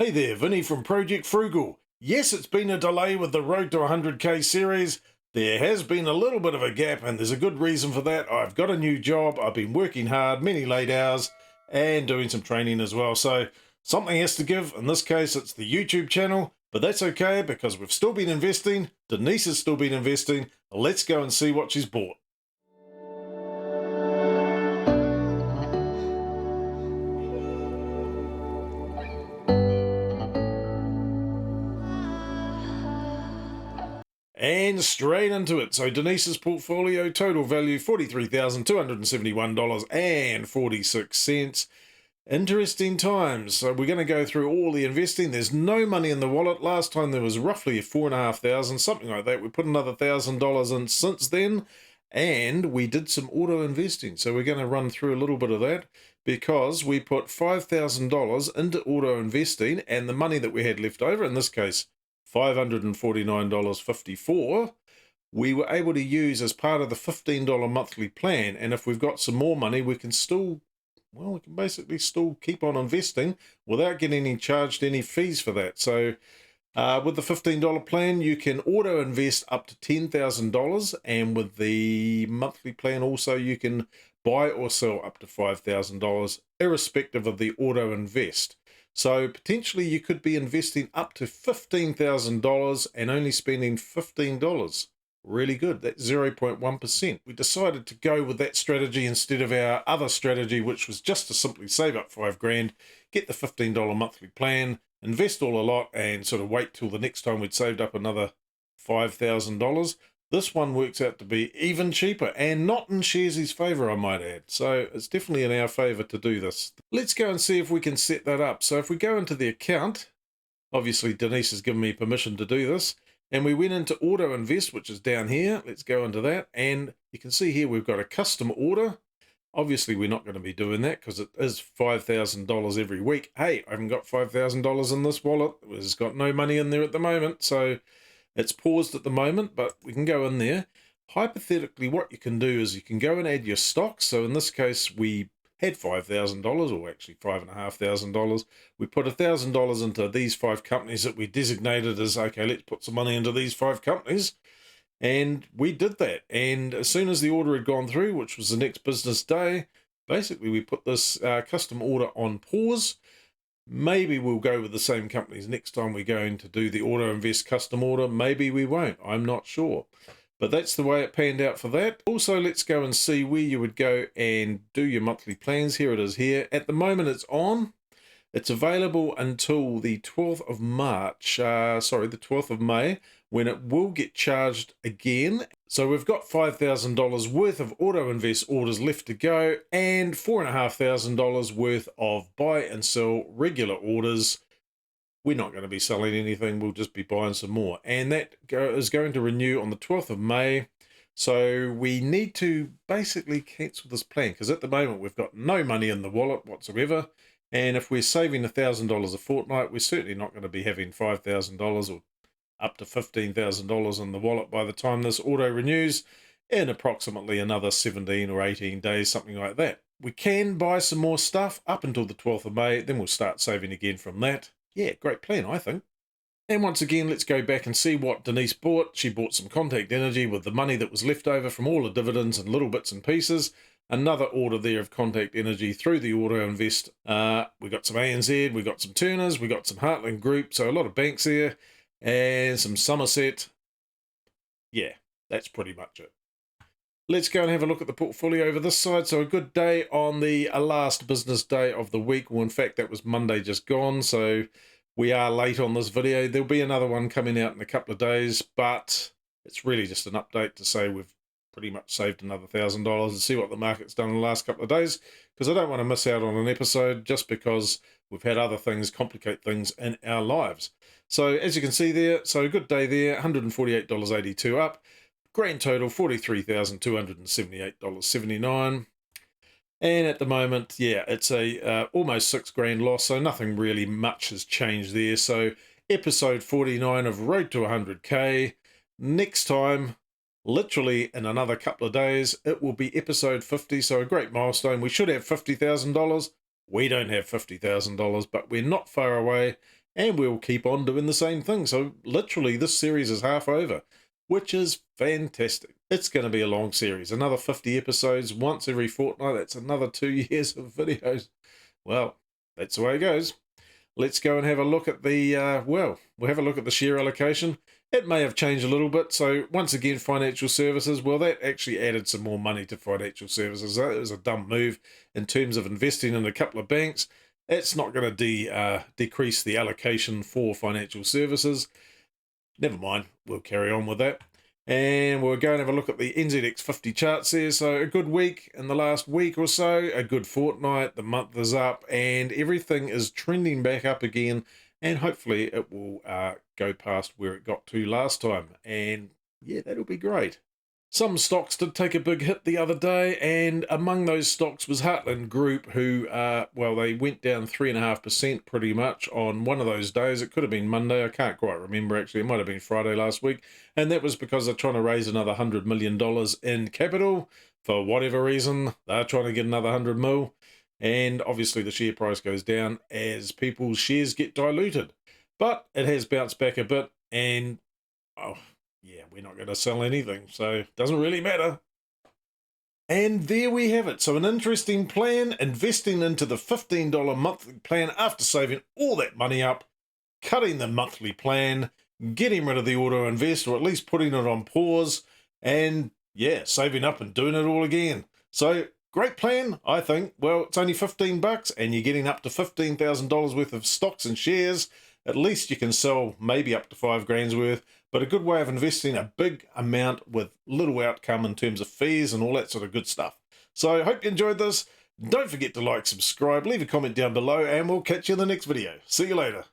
Hey there, Vinny from Project Frugal. Yes, it's been a delay with the Road to 100k series. There has been a little bit of a gap, and there's a good reason for that. I've got a new job, I've been working hard, many late hours, and doing some training as well. So something has to give. In this case, it's the YouTube channel, but that's okay because we've still been investing. Denise has still been investing. Let's go and see what she's bought. And straight into it. So Denise's portfolio, total value $43,271.46. Interesting times. So we're going to go through all the investing. There's no money in the wallet. Last time there was roughly $4,500, something like that. We put another $1,000 in since then, and we did some auto investing. So we're going to run through a little bit of that because we put $5,000 into auto investing, and the money that we had left over, in this case, $549.54, we were able to use as part of the $15 monthly plan. And if we've got some more money, we can still, well, we can basically still keep on investing without getting charged any fees for that. So with the $15 plan, you can auto invest up to $10,000, and with the monthly plan also, you can buy or sell up to $5,000, irrespective of the auto invest. So potentially you could be investing up to $15,000 and only spending $15. Really good. That's 0.1%. We decided to go with that strategy instead of our other strategy, which was just to simply save up $5,000, get the $15 monthly plan, invest all a lot, and sort of wait till the next time we'd saved up another $5,000. This one works out to be even cheaper and not in Sharesies' favour, I might add. So it's definitely in our favour to do this. Let's go and see if we can set that up. So if we go into the account, obviously Denise has given me permission to do this, and we went into auto invest, which is down here. Let's go into that, and you can see here we've got a custom order. Obviously we're not going to be doing that because it is $5,000 every week. Hey, I haven't got $5,000 in this wallet. It's got no money in there at the moment, so it's paused at the moment, but we can go in there. Hypothetically, what you can do is you can go and add your stocks. So in this case, we had $5,000, or actually $5,500. We put $1,000 into these 5 companies that we designated as, okay, let's put some money into these 5 companies. And we did that. And as soon as the order had gone through, which was the next business day, basically we put this custom order on pause. Maybe we'll go with the same companies next time we're going to do the auto invest custom order. Maybe we won't. I'm not sure. But that's the way it panned out for that. Also, let's go and see where you would go and do your monthly plans. Here it is here. At the moment, it's on. It's available until the 12th of March, the 12th of May, when it will get charged again. So we've got $5,000 worth of auto invest orders left to go, and $4,500 worth of buy and sell regular orders. We're not going to be selling anything, we'll just be buying some more. And that is going to renew on the 12th of May. So we need to basically cancel this plan because at the moment we've got no money in the wallet whatsoever. And if we're saving $1,000 a fortnight, we're certainly not going to be having $5,000 or up to $15,000 in the wallet by the time this auto renews in approximately another 17 or 18 days, something like that. We can buy some more stuff up until the 12th of May, then we'll start saving again from that. Yeah, great plan, I think. And once again, let's go back and see what Denise bought. She bought some Contact Energy with the money that was left over from all the dividends and little bits and pieces. Another order there of Contact Energy through the auto invest. We got some ANZ, we got some Turners, we got some Heartland Group, so a lot of banks there, and some Somerset. Yeah, that's pretty much it. Let's go and have a look at the portfolio over this side. So a good day on the last business day of the week. Well, in fact, that was Monday just gone, so we are late on this video. There'll be another one coming out in a couple of days, but it's really just an update to say we've pretty much saved another $1,000 and see what the market's done in the last couple of days, because I don't want to miss out on an episode just because we've had other things complicate things in our lives. So as you can see there, so a good day there, $148.82 up. Grand total, $43,278.79. And at the moment, yeah, it's a almost $6,000 loss, so nothing really much has changed there. So episode 49 of Road to 100K. Next time, literally in another couple of days, it will be episode 50, so a great milestone. We should have $50,000. We don't have $50,000, but we're not far away. and we'll keep on doing the same thing. So literally this series is half over, which is fantastic. It's going to be a long series, another 50 episodes once every fortnight. That's another 2 years of videos. Well, that's the way it goes. Let's go and have a look at the, we'll have a look at the share allocation. It may have changed a little bit. So once again, financial services, well, that actually added some more money to financial services. That was a dumb move in terms of investing in a couple of banks. It's not going to decrease the allocation for financial services. Never mind, we'll carry on with that. And we're going to have a look at the NZX 50 charts there. So a good week in the last week or so, a good fortnight, the month is up, and everything is trending back up again. And hopefully it will go past where it got to last time. And yeah, that'll be great. Some stocks did take a big hit the other day, and among those stocks was Heartland Group, who, well, they went down 3.5% pretty much on one of those days. It could have been Monday, I can't quite remember actually. It might have been Friday last week, and that was because they're trying to raise another $100 million in capital. For whatever reason, they're trying to get another 100 mil, and obviously the share price goes down as people's shares get diluted. But it has bounced back a bit, and yeah, we're not going to sell anything, so it doesn't really matter. And there we have it. So an interesting plan, investing into the $15 monthly plan after saving all that money up, cutting the monthly plan, getting rid of the auto invest, or at least putting it on pause, and yeah, saving up and doing it all again. So great plan, I think. Well, it's only $15 and you're getting up to $15,000 worth of stocks and shares. At least you can sell maybe up to 5 grand's worth, but a good way of investing a big amount with little outcome in terms of fees and all that sort of good stuff. So I hope you enjoyed this. Don't forget to like, subscribe, leave a comment down below, and we'll catch you in the next video. See you later.